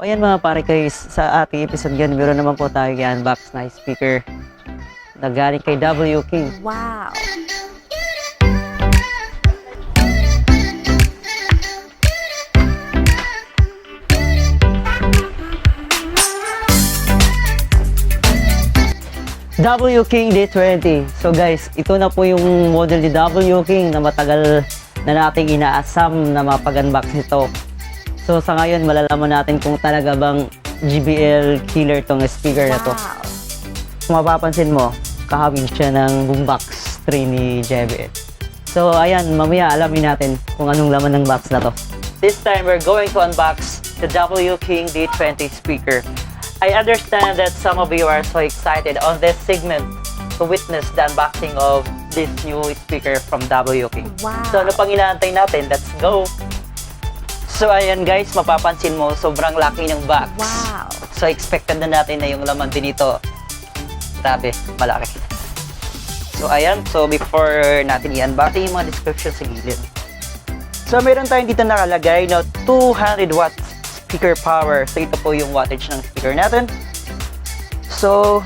Ayan mga pare guys, sa ating episode yan, meron naman po tayo i-unbox na speaker na galing kay W King. Wow! W King D20. So guys, ito na po yung model ni W King na matagal na nating inaasam na mapag-unbox nito. So sa ngayon, malalaman natin kung talaga bang JBL killer tong speaker na to. Wow! Kung mapapansin mo, kahawig siya ng boombox 3 ni JBL. So ayan, mamaya alamin natin kung anong laman ng box na to. This time, we're going to unbox the W King D20 speaker. I understand that some of you are so excited on this segment to witness the unboxing of this new speaker from W King. Wow! So ano pang inaantay natin? Let's go! So ayan guys, mapapansin mo, sobrang laki ng box. Wow! So expected na natin na yung laman din ito. Grabe, malaki. So ayan, so before natin i-unbox yung mga description sa gilid. So meron tayong dito nakalagay na 200 watts speaker power. So ito po yung wattage ng speaker natin. So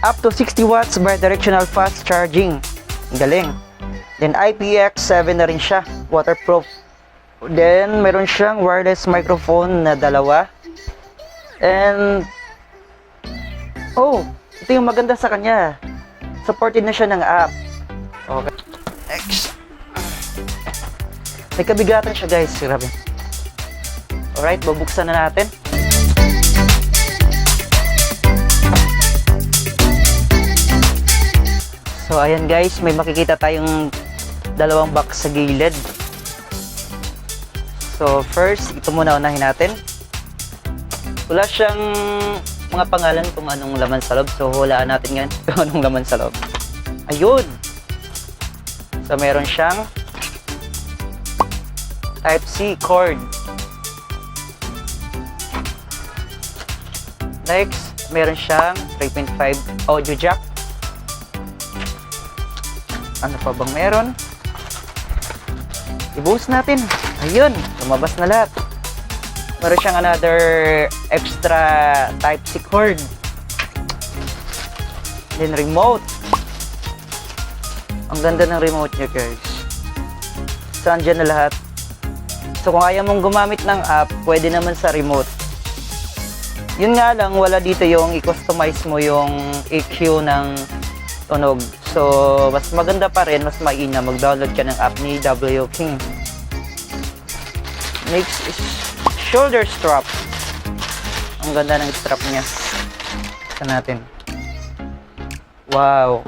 up to 60 watts bidirectional fast charging. Ang galing. Then IPX7 na rin siya, waterproof. Then meron siyang wireless microphone na dalawa. And oh, ito yung maganda sa kanya. Supported na siya ng app. Okay. Next. May kabigatan siya guys, grabe. Alright, bubuksan na natin. So ayan guys, may makikita tayong dalawang box sa gilid. So first, ito muna unahin natin. Wala siyang mga pangalan kung anong laman sa loob. So hulaan natin ngayon kung anong laman sa loob. Ayun! So meron siyang Type-C cord. Next, meron siyang 3.5 audio jack. Ano pa bang meron? I-boost natin. Ayun, lumabas na lahat. Meron siyang another extra Type-C cord. Then remote. Ang ganda ng remote niya guys. So andyan na lahat. So kung ayaw mong gumamit ng app, pwede naman sa remote. Yun nga lang, wala dito yung i-customize mo yung EQ ng tunog. So, mas maganda pa rin, mas mainam mag-download ka ng app ni W King. Next is shoulder strap. Ang ganda ng strap niya. Ito natin. Wow.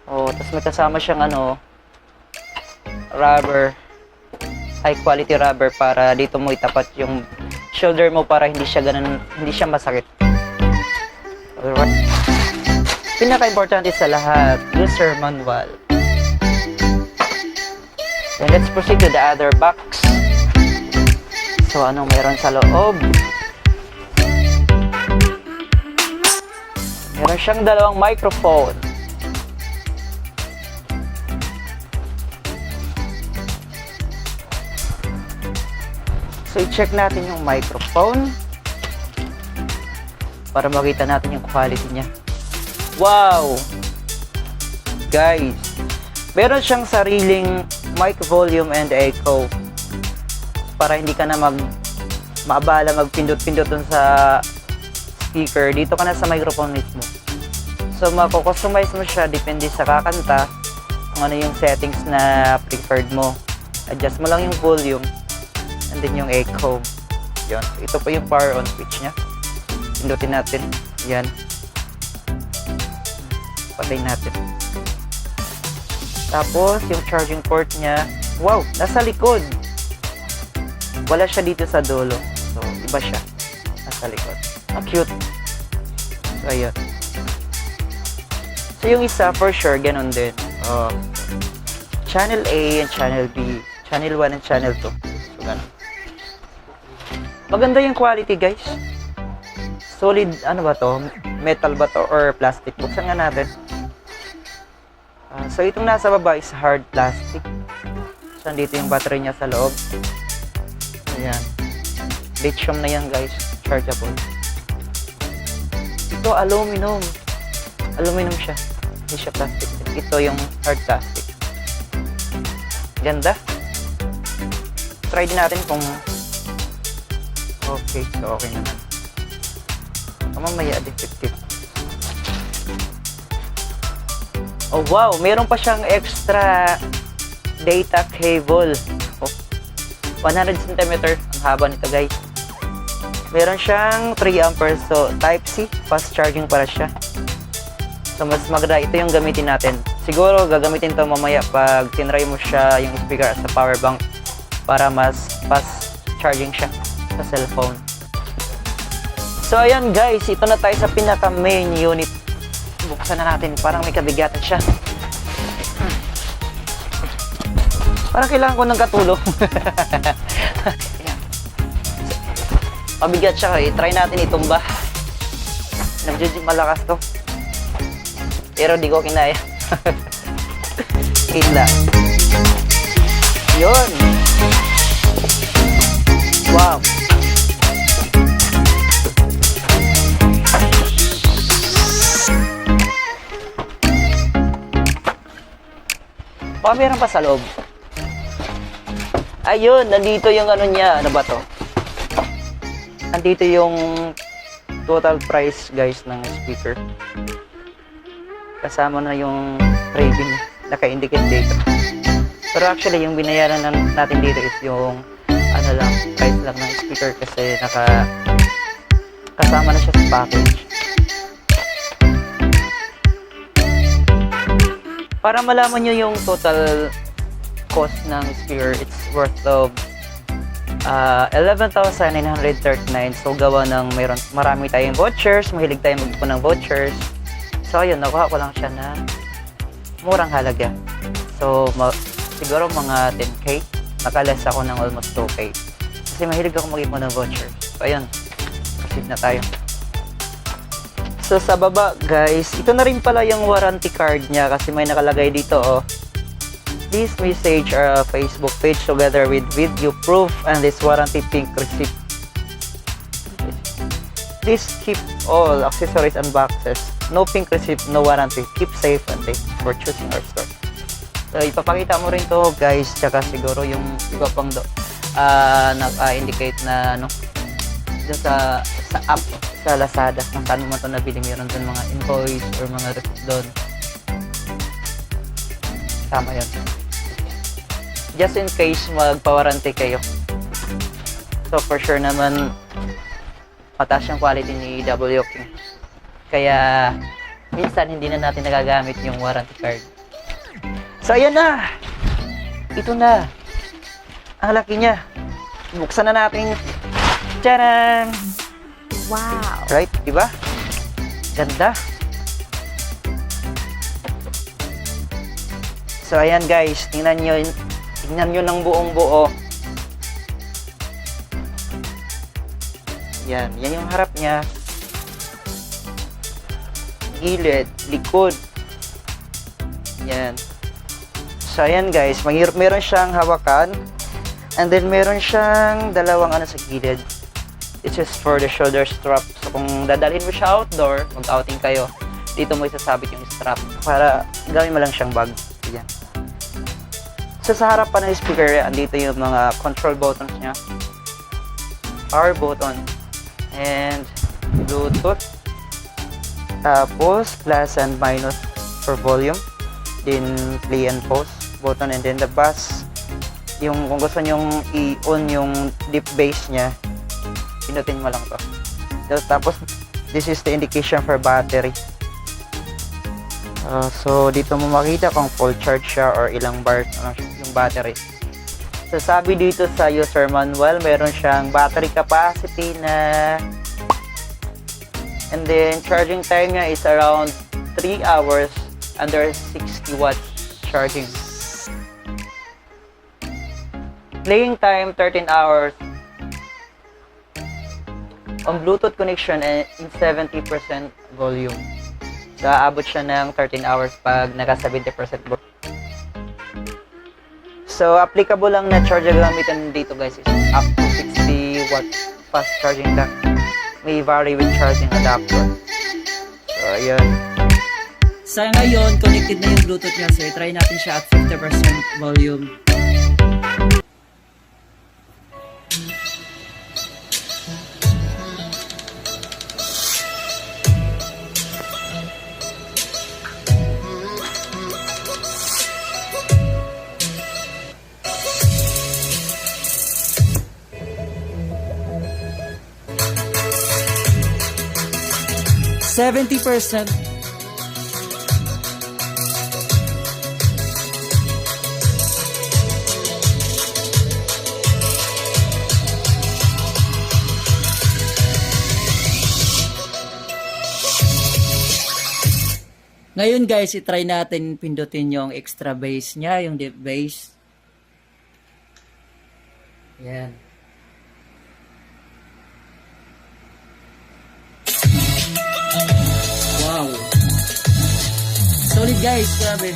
Oh, tapos may kasama siyang rubber. High quality rubber para dito mo itapat yung shoulder mo para hindi siya masakit. Alright. Pinaka-importante sa lahat, user manual. Then let's proceed to the other box. So anong meron sa loob? Meron siyang dalawang microphone. So, i-check natin yung microphone para makita natin yung quality niya. Wow! Guys, meron siyang sariling mic volume and echo para hindi ka na maabala magpindot-pindot dun sa speaker. Dito ka na sa microphone mismo. So, mako-customize mo siya depende sa kakanta kung ano yung settings na preferred mo. Adjust mo lang yung volume and then yung echo. Yan. So, ito po yung power on switch niya. Pindutin natin. Yan. Patay natin. Tapos, yung charging port niya. Wow! Nasa likod. Wala siya dito sa dulo. So, iba siya. Nasa likod. Ang cute. So, ayun. So, yung isa, for sure, ganun din. Channel A and Channel B. Channel 1 and Channel 2. So, ganun. Maganda yung quality guys. Solid, ano ba to? Metal ba to or plastic? Buksan nga natin. So itong nasa baba is hard plastic. So andito yung battery niya sa loob. Ayan. Lithium na yan guys, chargeable. Ito aluminum. Aluminum siya. Hindi siya plastic. Ito yung hard plastic. Ganda. Try din natin kung okay. So okay naman. Mamaya defective. Oh wow, meron pa siyang extra data cable. Oh, 100 cm ang haba nito guys. Meron siyang 3 amperes, so type C, fast charging para siya. So mas maganda, ito yung gamitin natin. Siguro gagamitin to mamaya pag tinry mo siya yung speaker sa power bank para mas fast charging siya sa cellphone. So ayan guys, ito na tayo sa pinaka main unit. Buksan na natin, parang may kabigatan siya. Parang kailangan ko ng katulong. Pabigat siya eh. Try natin itumba. Nag-judge malakas to. Pero di ko kinaya. Kita. Yun. Wow. Baka meron pa sa loob. Ayun, nandito yung ano niya. Ano ba to? Nandito yung total price guys ng speaker. Kasama na yung trading. Naka-indicate dito. Pero actually, yung binayaran natin dito is yung ano lang, price lang ng speaker kasi kasama na siya sa package. Para malaman nyo yung total cost ng speaker, it's worth of 11,939. So gawa ng marami tayong vouchers, mahilig tayong mag-ipon ng vouchers. So ayun, nakuha ko lang siya na murang halaga. So siguro mga 10k, nakaless ako ng almost 2k. Kasi mahilig ako mag-ipon ng vouchers. So ayun, proceed na tayo. So sa baba guys, ito na rin pala yung warranty card niya kasi may nakalagay dito oh. This message are a Facebook page together with video proof and this warranty pink receipt. Please keep all accessories and boxes. No pink receipt, no warranty. Keep safe and thanks for choosing our store. So ipapakita mo rin to guys, tsaka siguro yung iba pang naka-indicate na ano sa app sa Lazada kung saan mo ito nabili, meron doon mga invoice or mga receipt doon. Tama yun. Just in case magpa-warranty kayo. So for sure naman mataas yung quality ni WK. Kaya minsan hindi na natin nagagamit yung warranty card. So ayan na. Ito na. Ang laki niya. Buksan na natin. Tcharam! Wow! Right? Diba? Ganda. So, ayan guys. Tingnan nyo ng buong buo. Yan. Yan yung harap niya. Gilid. Likod. Yan. So, ayan guys. Meron siyang hawakan. And then, meron siyang dalawang ano sa gilid. It's just for the shoulder strap. So, kung dadalhin mo siya outdoor, mag-outing kayo, dito mo isasabit yung strap para gawin mo lang siyang bag. Yan. So, sa harap pa ng speaker, andito yung mga control buttons niya. Power button. And Bluetooth. Tapos, plus and minus for volume. Then, play and pause button. And then, the bass. Yung kung gusto nyong i-on yung deep bass niya, pinutin mo lang to. Tapos, this is the indication for battery. So, dito mo makita kung full charge siya or ilang bars yung battery. So, sabi dito sa user manual, meron siyang battery capacity na and then, charging time niya is around 3 hours under 60 watts charging. Playing time, 13 hours. On Bluetooth connection in 70% volume. So, aabot siya ng 13 hours pag naka 70% volume. So, applicable lang na charger gamitin dito guys is up to 60 watts fast charging lang. May vary with charging adapter. So, ayun. Sa ngayon, connected na yung Bluetooth niya. So, try natin siya at 50% volume. %70. Ngayon guys, itry natin pindutin yung extra bass niya, yung deep bass. Yan. Wow. Solid guys, grabe.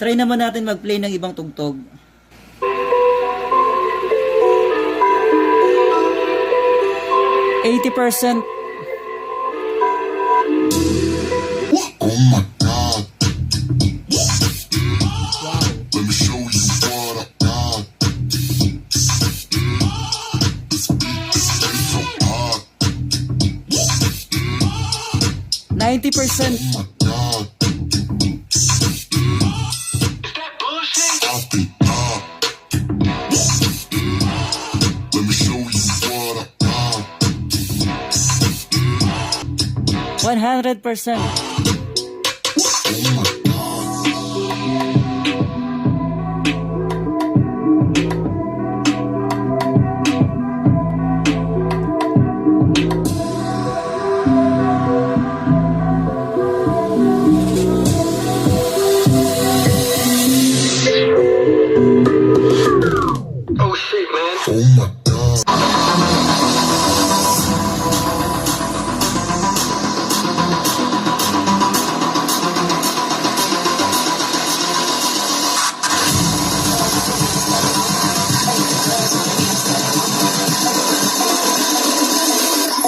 Try naman natin mag-play ng ibang tugtog. %80. Oh my God. Wow. Let me show you what I got. This beat stay so hot. 90%. Oh my God. Stop it up. Let me show you what I got. 100%. Oh my God. Oh shit, man. Oh my God.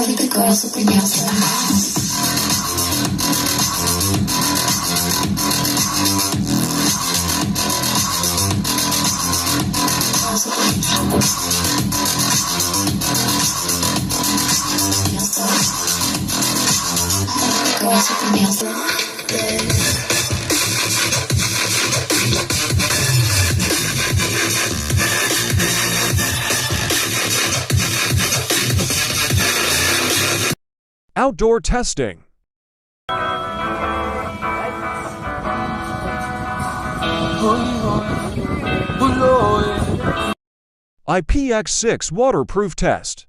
Only the girls with their nails in the house. Girls with their nails done. Girls with their nails done. Outdoor testing. IPX6 waterproof test.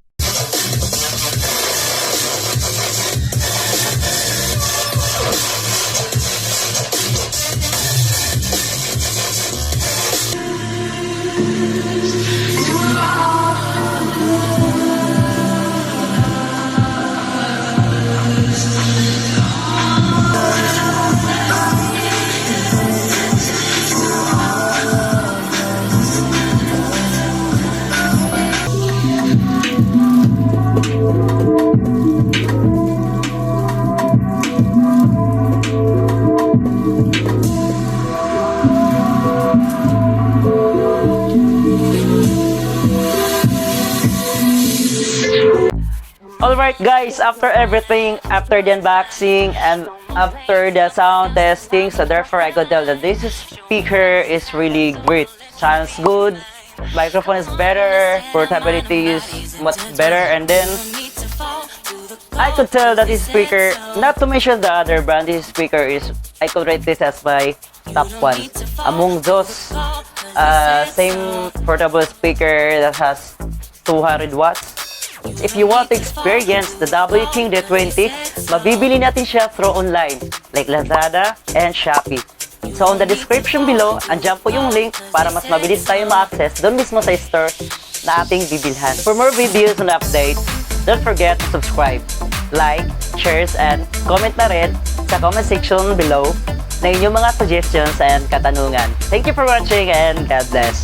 Alright guys, after everything, after the unboxing and after the sound testing, so therefore I could tell that this speaker is really great. Sounds good, microphone is better, portability is much better, and then I could tell that this speaker, not to mention the other brand, this speaker is, I could rate this as my top one among those same portable speaker that has 200 watts. If you want to experience the W King D20, mabibili natin siya through online like Lazada and Shopee. So on the description below, andyan po yung link para mas mabilis tayo ma-access doon mismo sa store na ating bibilhan. For more videos and updates, don't forget to subscribe, like, shares, and comment na rin sa comment section below na inyong mga suggestions and katanungan. Thank you for watching and God bless.